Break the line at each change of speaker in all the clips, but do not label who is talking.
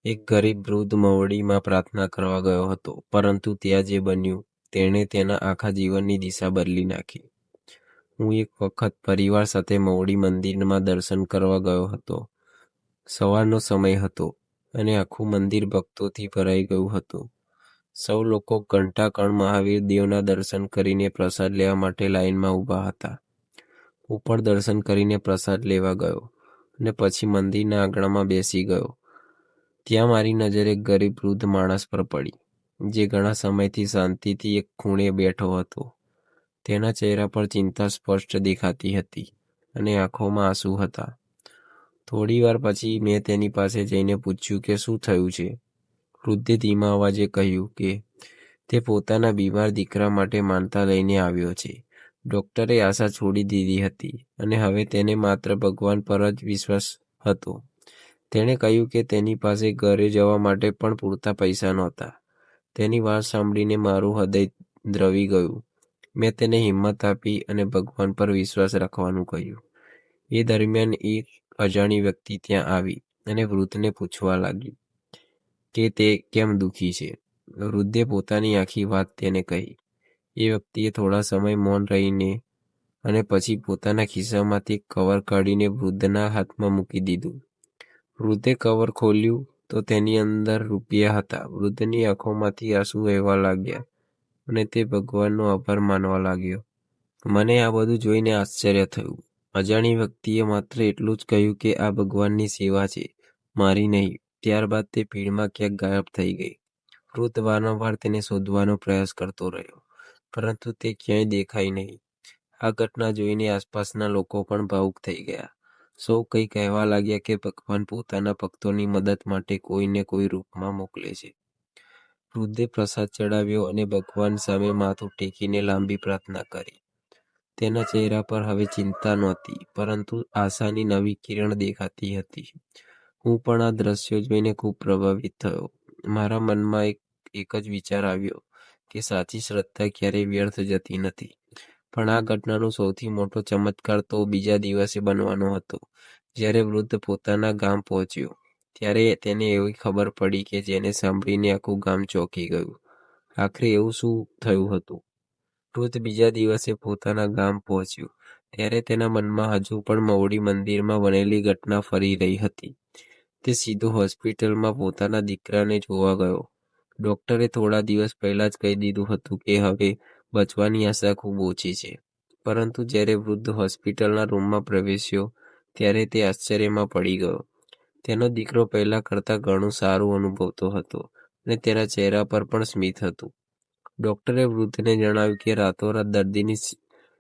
એક ગરીબ વૃદ્ધ મવડીમાં પ્રાર્થના કરવા ગયો હતો, પરંતુ ત્યાં જે બન્યું તેણે તેના આખા જીવનની દિશા બદલી નાખી. હું એક વખત પરિવાર સાથે મવડી મંદિરમાં દર્શન કરવા ગયો હતો. સવારનો સમય હતો અને આખું મંદિર ભક્તોથી ભરાઈ ગયું હતું. સૌ લોકો ઘંટાકણ મહાવીર દેવના દર્શન કરીને પ્રસાદ લેવા માટે લાઈનમાં ઊભા હતા. હું પણ દર્શન કરીને પ્રસાદ લેવા ગયો અને પછી મંદિરના આંગણામાં બેસી ગયો. ત્યાં મારી નજર એક ગરીબ વૃદ્ધ માણસ પર પડી, જે ઘણા સમયથી શાંતિથી એક ખૂણે બેઠો હતો. તેના ચહેરા પર ચિંતા સ્પષ્ટ દેખાતી હતી અને આંખોમાં આંસુ હતા. થોડી વાર પછી મેં તેની પાસે જઈને પૂછ્યું કે શું થયું છે. વૃદ્ધે ધીમા અવાજે કહ્યું કે તે પોતાના બીમાર દીકરા માટે માનતા લઈને આવ્યો છે. ડૉક્ટરે આશા છોડી દીધી હતી અને હવે તેને માત્ર ભગવાન પર જ વિશ્વાસ હતો. તેણે કહ્યું કે તેની પાસે ઘરે જવા માટે પણ પૂરતા પૈસા નહોતા. તેની વાત સાંભળીને મારું હૃદય દ્રવી ગયું. મેં તેને હિંમત આપી અને ભગવાન પર વિશ્વાસ રાખવાનું કહ્યું. એ દરમિયાન એક અજાણી વ્યક્તિ ત્યાં આવી અને વૃદ્ધને પૂછવા લાગી કે તે કેમ દુઃખી છે. વૃદ્ધે પોતાની આખી વાત તેને કહી. એ વ્યક્તિએ થોડા સમય મૌન રહીને અને પછી પોતાના ખિસ્સામાંથી કવર કાઢીને વૃદ્ધના હાથમાં મૂકી દીધું. વૃદ્ધે કવર ખોલ્યું તો તેની અંદર રૂપિયા હતા. વૃદ્ધની આંખોમાંથી આંસુ વહેવા લાગ્યા અને તે ભગવાનનો આભાર માનવા લાગ્યો. મને આ બધું જોઈને આશ્ચર્ય થયું. અજાણી વ્યક્તિએ માત્ર એટલું જ કહ્યું કે આ ભગવાનની સેવા છે, મારી નહીં. ત્યારબાદ તે ભીડમાં ક્યાંક ગાયબ થઈ ગઈ. વૃદ્ધ વારંવાર તેને શોધવાનો પ્રયાસ કરતો રહ્યો, પરંતુ તે ક્યાંય દેખાઈ નહીં. આ ઘટના જોઈને આસપાસના લોકો પણ ભાવુક થઈ ગયા. સૌ કંઈ કહેવા લાગ્યા કે ભગવાન પોતાના ભક્તોની મદદ માટે કોઈને કોઈ રૂપમાં મોકલે છે. વૃદ્ધે પ્રસાદ ચડાવ્યો અને ભગવાન સામે માથું ટેકીને લાંબી પ્રાર્થના કરી. તેના ચહેરા પર હવે ચિંતા નહોતી, પરંતુ આશાની નવી કિરણ દેખાતી હતી. હું પણ આ દ્રશ્યો જોઈને ખૂબ પ્રભાવિત થયો. મારા મનમાં એક જ વિચાર આવ્યો કે સાચી શ્રદ્ધા ક્યારેય વ્યર્થ જતી નથી. પણ આ ઘટનાનો સૌથી મોટો ચમત્કાર તો બીજા દિવસે બનવાનો હતો. જ્યારે વૃદ્ધ પોતાના ગામ પહોંચ્યો, ત્યારે તેને એવી ખબર પડી કે જેને સાંભળીને આખું ગામ ચોંકી ગયું. આખરે એવું શું થયું હતું? વૃદ્ધ બીજા દિવસે પોતાના ગામ પહોંચ્યો ત્યારે તેના મનમાં હજુ પણ મવડી મંદિરમાં બનેલી ઘટના ફરી રહી હતી. તે સીધો હોસ્પિટલમાં પોતાના દીકરાને જોવા ગયો. ડૉક્ટરે થોડા દિવસ પહેલાં જ કહી દીધું હતું કે હવે બચવાની આશા ખૂબ ઓછી છે. પરંતુ જ્યારે વૃદ્ધ હોસ્પિટલના રૂમમાં પ્રવેશ્યો ત્યારે તે આશ્ચર્યમાં પડી ગયો. તેનો દીકરો પહેલાં કરતાં ઘણું સારું અનુભવતો હતો અને તેના ચહેરા પર પણ સ્મિત હતું. ડૉક્ટરે વૃદ્ધને જણાવ્યું કે રાતોરાત દર્દીની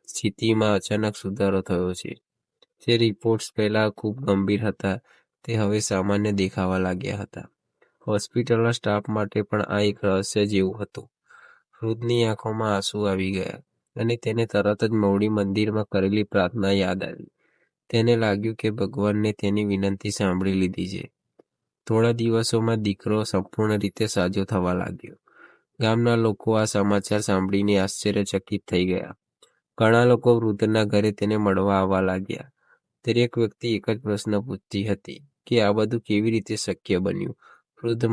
સ્થિતિમાં અચાનક સુધારો થયો છે. જે રિપોર્ટ્સ પહેલાં ખૂબ ગંભીર હતા તે હવે સામાન્ય દેખાવા લાગ્યા હતા. હોસ્પિટલના સ્ટાફ માટે પણ આ એક રહસ્ય જેવું હતું. વૃદ્ધની આંખોમાં આંસુ આવી ગયા અને તેને તરત જ મવડી મંદિરમાં કરેલી પ્રાર્થના યાદ આવી. તેને લાગ્યું કે ભગવાનને તેની વિનંતી સાંભળી લીધી છે. થોડા દિવસોમાં દીકરો સંપૂર્ણ રીતે સાજો થવા લાગ્યો. ગામના લોકો આ સમાચાર સાંભળીને આશ્ચર્યચકિત થઈ ગયા. ઘણા લોકો વૃદ્ધના ઘરે તેને મળવા આવવા લાગ્યા. દરેક વ્યક્તિ એક જ પ્રશ્ન પૂછતી હતી કે આ બધું કેવી રીતે શક્ય બન્યું. વૃદ્ધ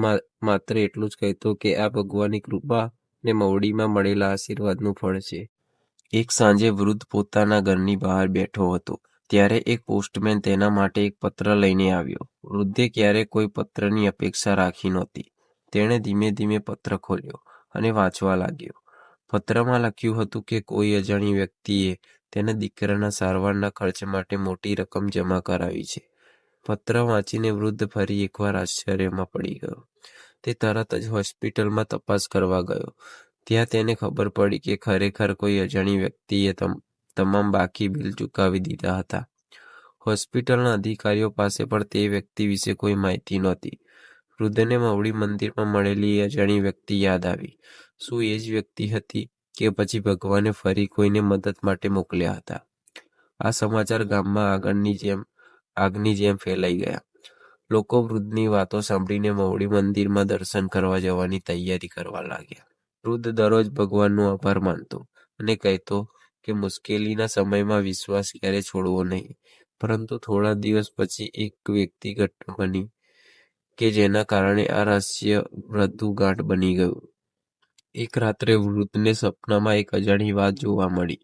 માત્ર એટલું જ કહેતો કે આ ભગવાનની કૃપા ને મવડીમાં મળેલા આશીર્વાદનું ફળ છે. એક સાંજે વૃદ્ધ પોતાના ઘરની બહાર બેઠો હતો ત્યારે એક પોસ્ટમેન તેના માટે એક પત્ર લઈને આવ્યો. વૃદ્ધે ક્યારેય કોઈ પત્રની અપેક્ષા રાખી નહોતી. તેણે ધીમે ધીમે પત્ર ખોલ્યો અને વાંચવા લાગ્યો. પત્રમાં લખ્યું હતું કે કોઈ અજાણી વ્યક્તિએ તેના દીકરાના સારવારના ખર્ચ માટે મોટી રકમ જમા કરાવી છે. પત્ર વાંચીને વૃદ્ધ ફરી એકવાર આશ્ચર્યમાં પડી ગયો. તે તરત જ હોસ્પિટલમાં તપાસ કરવા ગયો. ત્યાં તેને ખબર પડી કે ખરેખર કોઈ અજાણી વ્યક્તિએ તમામ બાકી બિલ ચૂકવી દીધા હતા. હોસ્પિટલના અધિકારીઓ પાસે પણ તે વ્યક્તિ વિશે કોઈ માહિતી નહોતી. વૃદ્ધને મવડી મંદિરમાં મળેલી અજાણી વ્યક્તિ યાદ આવી. શું એ જ વ્યક્તિ હતી કે પછી ભગવાને ફરી કોઈને મદદ માટે મોકલ્યા હતા? આ સમાચાર ગામમાં આગની જેમ ફેલાઈ ગયા. લોકો વૃદ્ધની વાતો સાંભળીને મવડી મંદિરમાં દર્શન કરવા જવાની તૈયારી કરવા લાગ્યા. વૃદ્ધ દરરોજ ભગવાનનો આભાર માનતો અને કહેતો કે મુશ્કેલીના સમયમાં વિશ્વાસ ક્યારે છોડવો નહીં. પરંતુ થોડા દિવસ પછી એક વ્યક્તિ ઘટના બની કે જેના કારણે આ રહસ્ય વધુ ગાઢ બની ગયું. એક રાત્રે વૃદ્ધને સપનામાં એક અજાણી વાત જોવા મળી.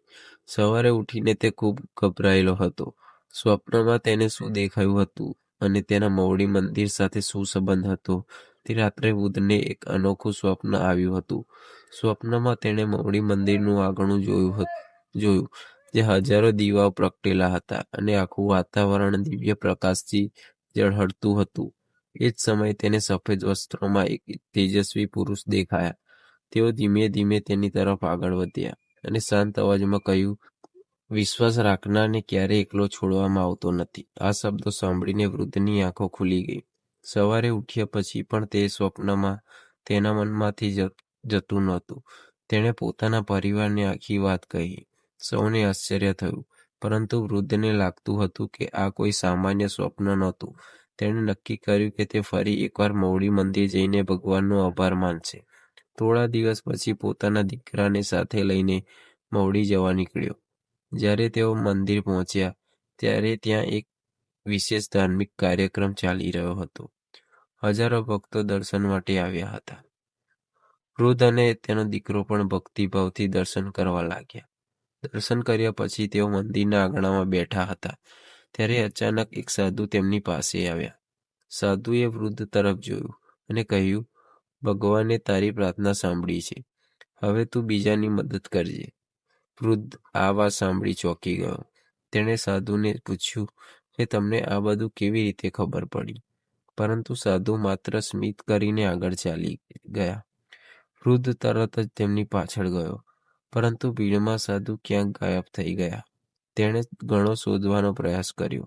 સવારે ઉઠીને તે ખૂબ ગભરાયેલો હતો. સ્વપ્નમાં તેને શું દેખાયું હતું અને તેના મવડી મંદિર સાથે શું સંબંધ હતો તે રાત્રે વૃદ્ધને એક અનોખું સ્વપ્ન આવ્યું હતું. સ્વપ્નમાં તેણે મવડી મંદિરનું આંગણું જોયું જે હજારો દીવાઓ પ્રગટેલા હતા અને આખું વાતાવરણ દિવ્ય પ્રકાશથી ઝળહળતું હતું. એ જ સમયે તેને સફેદ વસ્ત્રોમાં એક તેજસ્વી પુરુષ દેખાયા. તેઓ ધીમે ધીમે તેની તરફ આગળ વધ્યા અને શાંત અવાજમાં કહ્યું, વિશ્વાસ રાખનારને ક્યારેય એકલો છોડવામાં આવતો નથી. આ શબ્દો સાંભળીને વૃદ્ધની આંખો ખુલી ગઈ. સવારે ઉઠ્યા પછી પણ તે સ્વપ્નમાં તેના મનમાંથી જતું નહોતું. તેણે પોતાના પરિવારને આખી વાત કહી. સૌને આશ્ચર્ય થયું, પરંતુ વૃદ્ધને લાગતું હતું કે આ કોઈ સામાન્ય સ્વપ્ન નહોતું. તેણે નક્કી કર્યું કે તે ફરી એકવાર મવડી મંદિર જઈને ભગવાનનો આભાર માનશે. થોડા દિવસ પછી પોતાના દીકરાને સાથે લઈને મવડી જવા નીકળ્યો. જ્યારે તેઓ મંદિર પહોંચ્યા ત્યારે ત્યાં એક વિશેષ ધાર્મિક કાર્યક્રમ ચાલી રહ્યો હતો. હજારો ભક્તો દર્શન માટે આવ્યા હતા. વૃદ્ધ અને તેનો દીકરો પણ ભક્તિભાવથી દર્શન કરવા લાગ્યા. દર્શન કર્યા પછી તેઓ મંદિરના આંગણામાં બેઠા હતા. ત્યારે અચાનક એક સાધુ તેમની પાસે આવ્યા. સાધુએ વૃદ્ધ તરફ જોયું અને કહ્યું, ભગવાને તારી પ્રાર્થના સાંભળી છે. હવે તું બીજાની મદદ કરજે. વૃદ્ધ આ વાત સાંભળી ચોંકી ગયો. તેણે સાધુને પૂછ્યું કે તમને આ બધું કેવી રીતે ખબર પડી? પરંતુ સાધુ માત્ર સ્મિત કરીને આગળ ચાલી ગયા. વૃદ્ધ તરત જ તેમની પાછળ ગયો, પરંતુ ભીડમાં સાધુ ક્યાંક ગાયબ થઈ ગયા. તેણે ઘણો શોધવાનો પ્રયાસ કર્યો,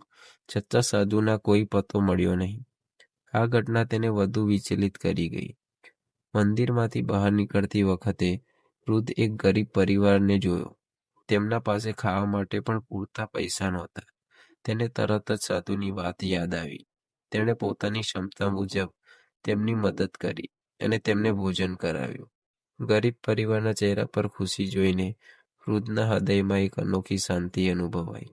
છતાં સાધુના કોઈ પત્તો મળ્યો નહીં. આ ઘટના તેને વધુ વિચલિત કરી ગઈ. મંદિરમાંથી બહાર નીકળતી વખતે વૃદ્ધ એક ગરીબ પરિવારને જોયો. તેમના પાસે ખાવા માટે પણ પૂરતા પૈસા નહોતા. તેને તરત જ સાધુની વાત યાદ આવી. તેણે પોતાની ક્ષમતા મુજબ તેમની મદદ કરી અને તેમને ભોજન કરાવ્યું. ગરીબ પરિવારના ચહેરા પર ખુશી જોઈને વૃદ્ધના હૃદયમાં એક અનોખી શાંતિ અનુભવાઈ.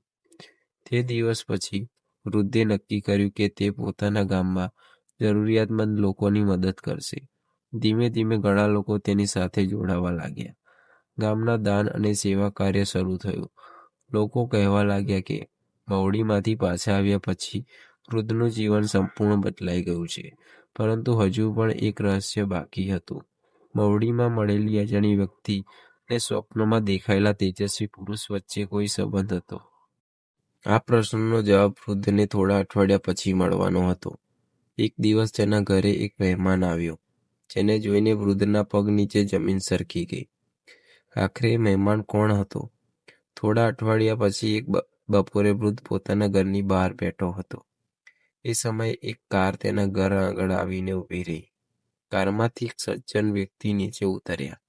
તે દિવસ પછી વૃદ્ધે નક્કી કર્યું કે તે પોતાના ગામમાં જરૂરિયાતમંદ લોકોની મદદ કરશે. ધીમે ધીમે ઘણા લોકો તેની સાથે જોડાવા લાગ્યા. ગામના દાન અને સેવા કાર્ય શરૂ થયું. લોકો કહેવા લાગ્યા કે મવડીમાંથી પાછા આવ્યા પછી વૃદ્ધનું જીવન સંપૂર્ણ બદલાઈ ગયું છે. પરંતુ હજુ પણ એક રહસ્ય બાકી હતું. મવડીમાં મળેલી અજાણી વ્યક્તિ અને સ્વપ્નમાં દેખાયેલા તેજસ્વી પુરુષ વચ્ચે કોઈ સંબંધ હતો. આ પ્રશ્નનો જવાબ વૃદ્ધને થોડા અઠવાડિયા પછી મળવાનો હતો. એક દિવસ તેના ઘરે એક મહેમાન આવ્યો, જેને જોઈને વૃદ્ધના પગ નીચે જમીન સરકી ગઈ. આખરે મહેમાન કોણ હતો? થોડા અઠવાડિયા પછી એક બપોરે વૃદ્ધ પોતાના ઘરની બહાર બેઠો હતો. એ સમયે એક કાર તેના ઘર આગળ આવીને ઊભી રહી. કારમાંથી એક સજ્જન વ્યક્તિ નીચે ઉતર્યા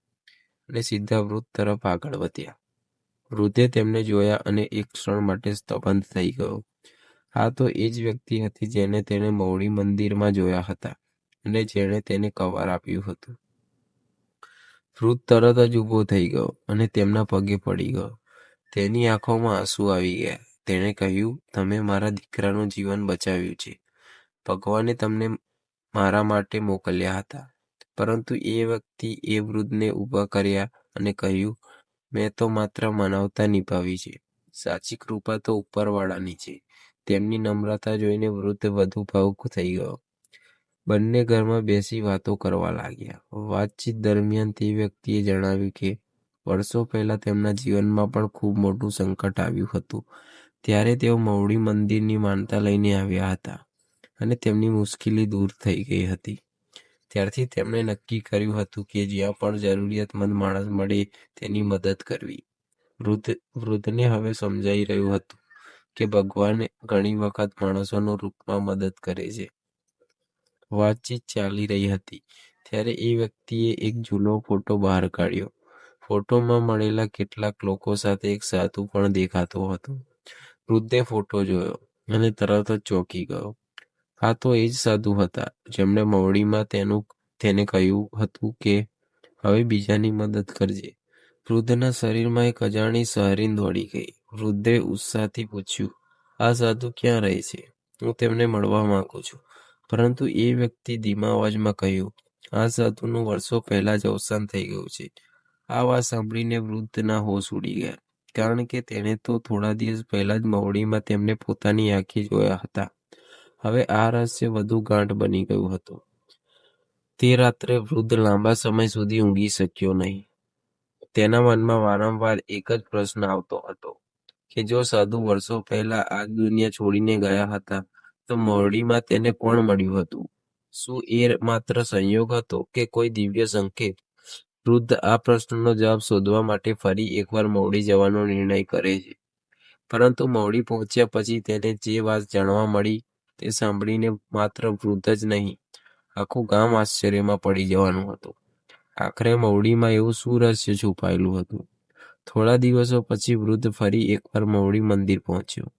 અને સીધા વૃદ્ધ તરફ આગળ વધ્યા. વૃદ્ધે તેમને જોયા અને એક ક્ષણ માટે સ્તબ્ધ થઈ ગયો. આ તો એ જ વ્યક્તિ હતી જેને તેણે મવડી મંદિરમાં જોયા હતા અને જેણે તેને કવર આપ્યું હતું. વૃદ્ધ તરત જ ઊભો થઈ ગયો અને તેમના પગે પડી ગયો. તેની આંખોમાં આંસુ આવી ગયા. તેણે કહ્યું, તમે મારા દીકરાનું જીવન બચાવ્યું છે. ભગવાને તમને મારા માટે મોકલ્યા હતા. પરંતુ એ વ્યક્તિ એ વૃદ્ધને ઊભા કર્યા અને કહ્યું, મેં તો માત્ર માનવતા નિભાવી છે. સાચી કૃપા તો ઉપરવાળાની છે. તેમની નમ્રતા જોઈને વૃદ્ધ વધુ ભાવુક થઈ ગયો. બંને ઘરમાં બેસી વાતો કરવા લાગ્યા. વાતચીત દરમિયાન તે વ્યક્તિએ જણાવ્યું કે વર્ષો પહેલા તેમના જીવનમાં પણ ખૂબ મોટું સંકટ આવ્યું હતું. ત્યારે તેઓ મવડી મંદિરની માનતા લઈને આવ્યા હતા અને તેમની મુશ્કેલી દૂર થઈ ગઈ હતી. ત્યારથી તેમણે નક્કી કર્યું હતું કે જ્યાં પણ જરૂરિયાતમંદ માણસ મળે તેની મદદ કરવી. વૃદ્ધને હવે સમજાઈ રહ્યું હતું કે ભગવાન ઘણી વખત માણસોના રૂપમાં મદદ કરે છે. વાતચીત ચાલી રહી હતી ત્યારે એ વ્યક્તિએ એક જૂનો ફોટો બહાર કાઢ્યો. ફોટોમાં મળેલા કેટલાક લોકો સાથે એક સાધુ પણ દેખાતો હતો. વૃદ્ધે ફોટો જોયો અને તરત જ ચોંકી ગયો. આ તો એ જ સાધુ હતા જેમણે મવડીમાં તેને કહ્યું હતું કે હવે બીજાની મદદ કરજે. વૃદ્ધના શરીરમાં એક અજાણી સહરીન દોડી ગઈ. વૃદ્ધે ઉત્સાહથી પૂછ્યું, આ સાધુ ક્યાં રહે છે? હું તેમને મળવા માંગુ છું. પરંતુ એ વ્યક્તિ ધીમા અવાજમાં કહ્યું, આ સાધુનું વર્ષો પહેલા જ અવસાન થઈ ગયું છે. આ વાત સાંભળીને વૃદ્ધના હોશ ઉડી ગયા, કારણ કે તેણે તો થોડા દિવસ પહેલા જ મવડીમાં તેમને પોતાની આંખે જોયા હતા. હવે આ રહસ્ય વધુ ગાઢ બની ગયું હતું. તે રાત્રે વૃદ્ધ લાંબા સમય સુધી ઊંઘી શક્યો નહીં. તેના મનમાં વારંવાર એક જ પ્રશ્ન આવતો હતો કે જો સાધુ વર્ષો પહેલા આ દુનિયા છોડીને ગયા હતા, તો મવડીમાં તેને કોણ મળ્યું હતું? શું એ માત્ર સંયોગ હતો કે કોઈ દિવ્ય સંકેત? વૃદ્ધ આ પ્રશ્નનો જવાબ શોધવા માટે ફરી એકવાર મવડી જવાનો નિર્ણય કરે છે. પરંતુ મવડી પહોંચ્યા પછી તેને જે વાત જાણવા મળી તે સાંભળીને માત્ર વૃદ્ધ જ નહીં, આખું ગામ આશ્ચર્યમાં પડી જવાનું હતું. આખરે મવડીમાં એવું શું રહસ્ય છુપાયેલું હતું? થોડા દિવસો પછી વૃદ્ધ ફરી એકવાર મવડી મંદિર પહોંચ્યો.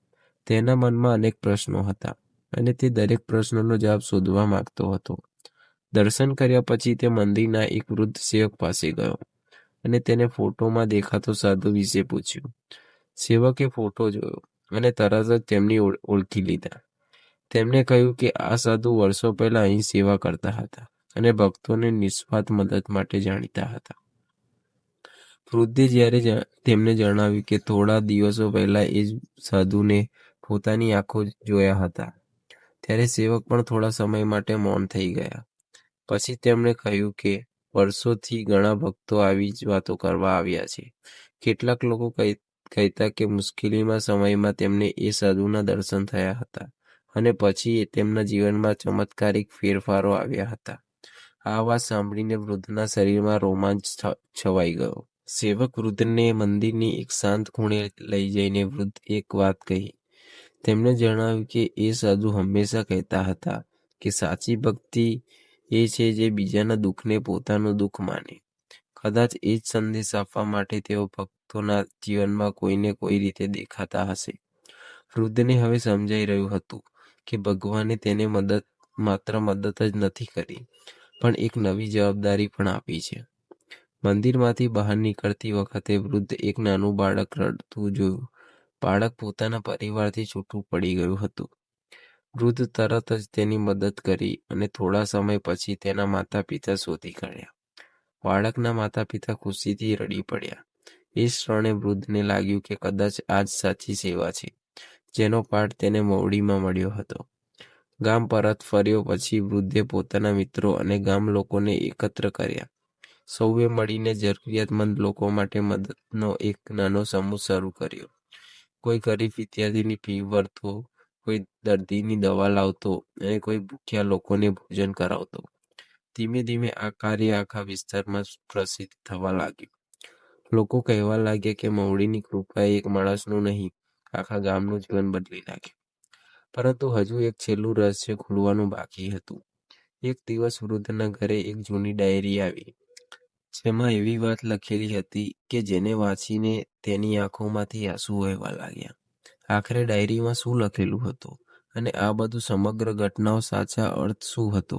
તેના મનમાં અનેક પ્રશ્નો હતા અને તે દરેક પ્રશ્નનો જવાબ શોધવા માંગતો હતો. દર્શન કર્યા પછી તે મંદિરના એક વૃદ્ધ સેવક પાસે ગયો અને તેને ફોટોમાં દેખાતો સાધુ વિશે પૂછ્યું. સેવકે ફોટો જોયો અને તરત જ તેમની ઓળખી લીધા. તેમણે કહ્યું કે આ સાધુ વર્ષો પહેલા અહીં સેવા કરતા હતા અને ભક્તોને નિસ્વાર્થ મદદ માટે જાણીતા હતા. વૃદ્ધે જ્યારે તેમને જણાવ્યું કે થોડા દિવસો પહેલા એ જ સાધુને પોતાની આંખો જોયા હતા, ત્યારે સેવક પણ થોડા સમય માટે મૌન થઈ ગયા. પછી તેમણે કહ્યું કે વર્ષોથી ઘણા ભક્તો આવી જ વાતો કરવા આવ્યા છે. કેટલાક લોકો કહેતા કે મુશ્કેલીમાં સમયમાં તેમને એ સાધુના દર્શન થયા હતા અને પછી તેમના જીવનમાં ચમત્કારિક ફેરફારો આવ્યા હતા. આ વાત સાંભળીને વૃદ્ધના શરીરમાં રોમાંચ છવાઈ ગયો. સેવક વૃદ્ધને મંદિરની એક શાંત ખૂણે લઈ જઈને વૃદ્ધ એક વાત કહી. તેમણે જણાવ્યું કે એ સાધુ હંમેશા કહેતા હતા કે સાચી ભક્તિ એ છે જે બીજાના દુઃખને પોતાનું દુઃખ માને. કદાચ એ જ સંદેશ આપવા માટે તેઓ ભક્તોના જીવનમાં કોઈને કોઈ રીતે દેખાતા હશે. વૃદ્ધને હવે સમજાઈ રહ્યું હતું કે ભગવાને તેને માત્ર મદદ જ નથી કરી, પણ એક નવી જવાબદારી પણ આપી છે. મંદિરમાંથી બહાર નીકળતી વખતે વૃદ્ધ એક નાનું બાળક રડતું જોયું. બાળક પોતાના પરિવારથી છૂટું પડી ગયું હતું. વૃદ્ધ તરત જ તેની મદદ કરી અને થોડા સમય પછી તેના માતા પિતા શોધી કાઢ્યા. બાળકના માતા પિતા ખુશીથી રડી પડ્યા. એ ક્ષણે વૃદ્ધને લાગ્યું કે કદાચ આ જ સાચી સેવા છે, જેનો પાઠ તેને મવડીમાં મળ્યો હતો. ગામ પરત ફર્યો પછી વૃદ્ધે પોતાના મિત્રો અને ગામ લોકોને એકત્ર કર્યા. સૌએ મળીને જરૂરિયાતમંદ લોકો માટે મદદનો એક નાનો સમૂહ શરૂ કર્યો. કોઈ ગરીબ વિદ્યાર્થીની ફી ભરતો, કોઈ દર્દીની દવા લાવતો અને કોઈ ભૂખ્યા લોકોને ભોજન કરાવતો. ધીમે ધીમે આ કાર્ય આખા વિસ્તારમાં પ્રસિદ્ધ થવા લાગ્યું. લોકો કહેવા લાગ્યા કે મવડીની કૃપાએ એક માણસનું નહીં, આખા ગામનું જીવન બદલી નાખ્યું. પરંતુ હજુ એક છેલ્લું રહસ્ય ખુલવાનું બાકી હતું. એક દિવસ વૃદ્ધના ઘરે એક જૂની ડાયરી આવી, જેમાં એવી વાત લખેલી હતી કે જેને વાંચીને તેની આંખોમાંથી આંસુ વહેવા લાગ્યા. આખરે ડાયરીમાં શું લખેલું હતું અને આ બધું સમગ્ર ઘટનાઓ સાચા અર્થ શું હતો?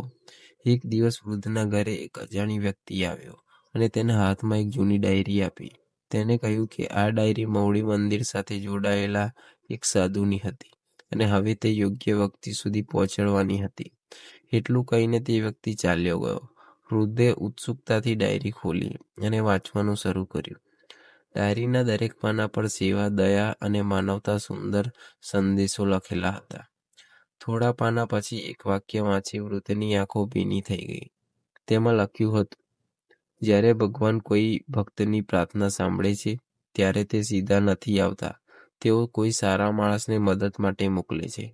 એક દિવસ વૃદ્ધના ઘરે એક અજાણી વ્યક્તિ આવ્યો અને તેના હાથમાં એક જૂની ડાયરી આપી. તેને કહ્યું કે આ ડાયરી મવડી મંદિર સાથે જોડાયેલા એક સાધુની હતી અને હવે તે યોગ્ય વ્યક્તિ સુધી પહોંચાડવાની હતી. એટલું કહીને તે વ્યક્તિ ચાલ્યો ગયો. વૃદ્ધે ઉત્સુકતાથી ડાયરી ખોલી અને વાંચવાનું શરૂ કર્યું. ડાયરીના દરેક પાના પર સેવા, દયા અને માનવતા સુંદર સંદેશો લખેલા હતા. થોડા પાના પછી એક વાક્ય વાંચી વૃદ્ધની આંખો ભીની થઈ ગઈ. તેમાં લખ્યું હતું, જ્યારે ભગવાન કોઈ ભક્તની પ્રાર્થના સાંભળે છે, ત્યારે તે સીધા નથી આવતા, તેઓ કોઈ સારા માણસને મદદ માટે મોકલે છે.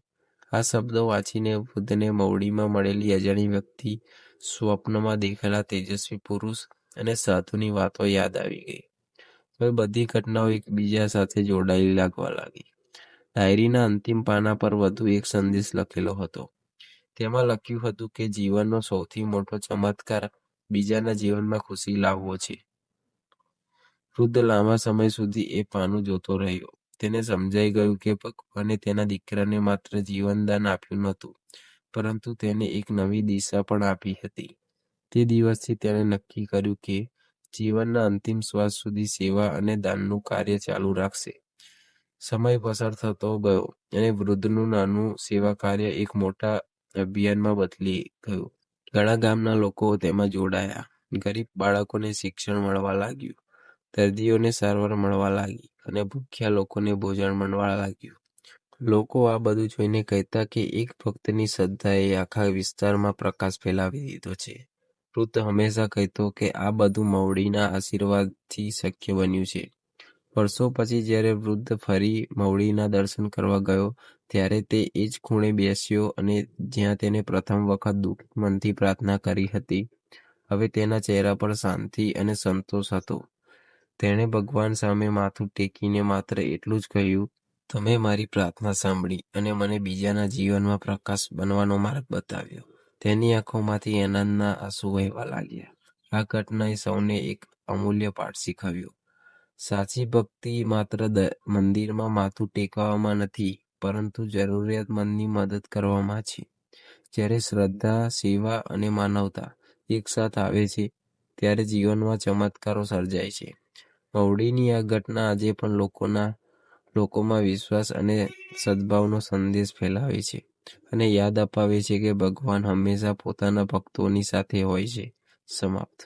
આ શબ્દો વાંચીને વૃદ્ધને મવડીમાં મળેલી અજાણી વ્યક્તિ, સ્વપ્નમાં દેખાયેલા તેજસ્વી પુરુષ અને સાધુની વાતો યાદ આવી ગઈ. હવે બધી ઘટનાઓ એકબીજા સાથે જોડાયેલી લાગવા લાગી. ડાયરીના અંતિમ પાના પર વધુ એક સંદેશ લખેલો હતો. તેમાં લખ્યું હતું કે જીવનનો સૌથી મોટો ચમત્કાર બીજાના જીવનમાં ખુશી લાવવો છે. વૃદ્ધ લાંબા સમય સુધી એ પાનું જોતો રહ્યો. તેને સમજાઈ ગયું કે ભગવાને તેના દીકરાને માત્ર જીવનદાન આપ્યું નહોતું, પરંતુ તેને એક નવી દિશા પણ આપી હતી. તે દિવસથી તેણે નક્કી કર્યું કે જીવનના અંતિમ શ્વાસ સુધી સેવા અને દાનનું કાર્ય ચાલુ રાખશે. સમય પસાર થતો ગયો અને વૃદ્ધનું નાનું સેવા કાર્ય એક મોટા અભિયાનમાં બદલી ગયું. ઘણા ગામના લોકો તેમાં જોડાયા. ગરીબ બાળકોને શિક્ષણ મળવા લાગ્યું, દર્દીઓને સારવાર મળવા લાગી અને ભૂખ્યા લોકોને ભોજન મળવા લાગ્યું. લોકો આ બધું જોઈને કહેતા કે એક ભક્તની શ્રદ્ધાએ આખા વિસ્તારમાં પ્રકાશ ફેલાવી દીધો છે. વૃદ્ધ હંમેશા કહેતો કે આ બધું મવડીના આશીર્વાદથી શક્ય બન્યું છે. વર્ષો પછી જ્યારે વૃદ્ધ ફરી મવડીના દર્શન કરવા ગયો ત્યારે તે એ જ ખૂણે બેસ્યો અને જ્યાં તેને પ્રથમ વખત દુઃખી મનથી પ્રાર્થના કરી હતી. હવે તેના ચહેરા પર શાંતિ અને સંતોષ હતો. તેણે ભગવાન સામે માથું ટેકીને માત્ર એટલું જ કહ્યું, તમે મારી પ્રાર્થના સાંભળી અને મને બીજાના જીવનમાં પ્રકાશ બનવાનો માર્ગ બતાવ્યો. તેની આંખોમાંથી આનંદના આંસુ વહેવા લાગ્યા. આ ઘટનાએ સૌને એક અમૂલ્ય પાઠ શીખવ્યો. સાચી ભક્તિ માત્ર મંદિરમાં માથું ટેકવામાં નથી, પરંતુ જરૂરિયાતમંદની મદદ કરવામાં છે. જ્યારે શ્રદ્ધા, સેવા અને માનવતા એકસાથ આવે છે ત્યારે જીવનમાં ચમત્કારો સર્જાય છે. મવડીની આ ઘટના આજે પણ લોકોમાં વિશ્વાસ અને સદભાવનો સંદેશ ફેલાવે છે અને યાદ અપાવે છે કે ભગવાન હંમેશા પોતાના ભક્તોની સાથે હોય છે. સમાપ્ત.